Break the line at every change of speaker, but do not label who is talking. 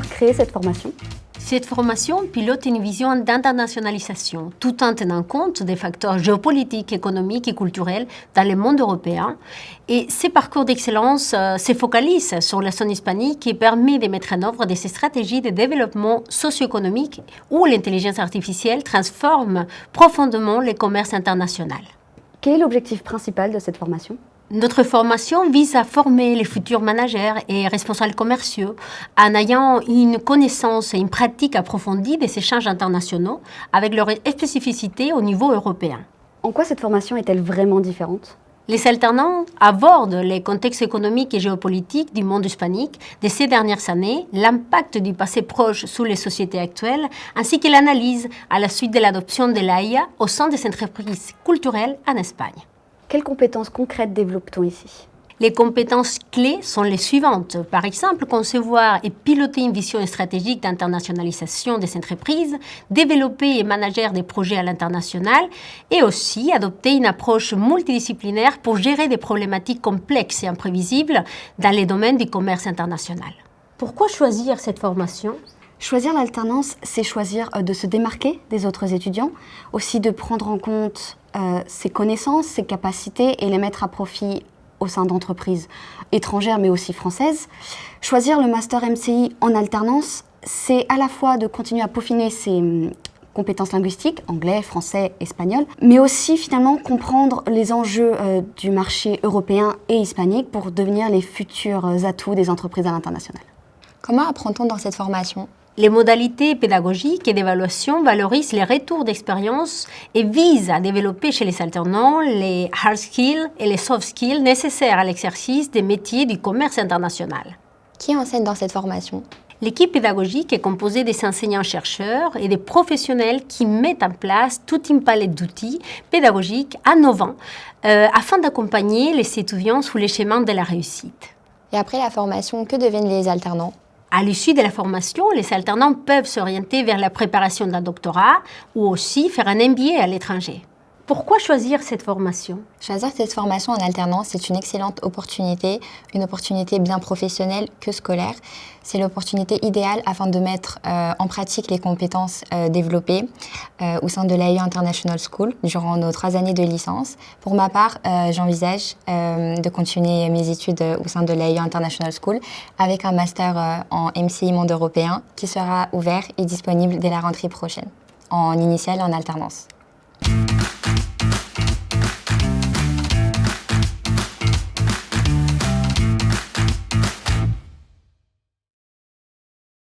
avoir créé cette formation?
Cette formation pilote une vision d'internationalisation, tout en tenant compte des facteurs géopolitiques, économiques et culturels dans le monde européen. Et ces parcours d'excellence se focalisent sur la zone hispanique qui permet de mettre en œuvre des stratégies de développement socio-économique où l'intelligence artificielle transforme profondément le commerce international.
Quel est l'objectif principal de cette formation?
Notre formation vise à former les futurs managers et responsables commerciaux en ayant une connaissance et une pratique approfondie des échanges internationaux avec leur spécificité au niveau européen.
En quoi cette formation est-elle vraiment différente?
Les alternants abordent les contextes économiques et géopolitiques du monde hispanique de ces dernières années, l'impact du passé proche sur les sociétés actuelles, ainsi que l'analyse à la suite de l'adoption de l'AIA au sein des entreprises culturelles en Espagne.
Quelles compétences concrètes développe-t-on ici?
Les compétences clés sont les suivantes. Par exemple, concevoir et piloter une vision stratégique d'internationalisation des entreprises, développer et manager des projets à l'international et aussi adopter une approche multidisciplinaire pour gérer des problématiques complexes et imprévisibles dans les domaines du commerce international. Pourquoi choisir cette formation ?
Choisir l'alternance, c'est choisir de se démarquer des autres étudiants, aussi de prendre en compte ses connaissances, ses capacités et les mettre à profit au sein d'entreprises étrangères mais aussi françaises. Choisir le master MCI en alternance, c'est à la fois de continuer à peaufiner ses compétences linguistiques, anglais, français, espagnol, mais aussi finalement comprendre les enjeux du marché européen et hispanique pour devenir les futurs atouts des entreprises à l'international.
Comment apprend-on dans cette formation ?
Les modalités pédagogiques et d'évaluation valorisent les retours d'expérience et visent à développer chez les alternants les hard skills et les soft skills nécessaires à l'exercice des métiers du commerce international.
Qui enseigne dans cette formation ?
L'équipe pédagogique est composée des enseignants-chercheurs et des professionnels qui mettent en place toute une palette d'outils pédagogiques innovants afin d'accompagner les étudiants sous les chemins de la réussite.
Et après la formation, que deviennent les alternants ?
À l'issue de la formation, les alternants peuvent s'orienter vers la préparation d'un doctorat ou aussi faire un MBA à l'étranger. Pourquoi choisir cette formation ?
Choisir cette formation en alternance, c'est une excellente opportunité, une opportunité bien professionnelle que scolaire. C'est l'opportunité idéale afin de mettre en pratique les compétences développées au sein de l'AIU International School durant nos 3 années de licence. Pour ma part, j'envisage de continuer mes études au sein de l'AIU International School avec un master en MCI Monde Européen qui sera ouvert et disponible dès la rentrée prochaine, en initiale et en alternance.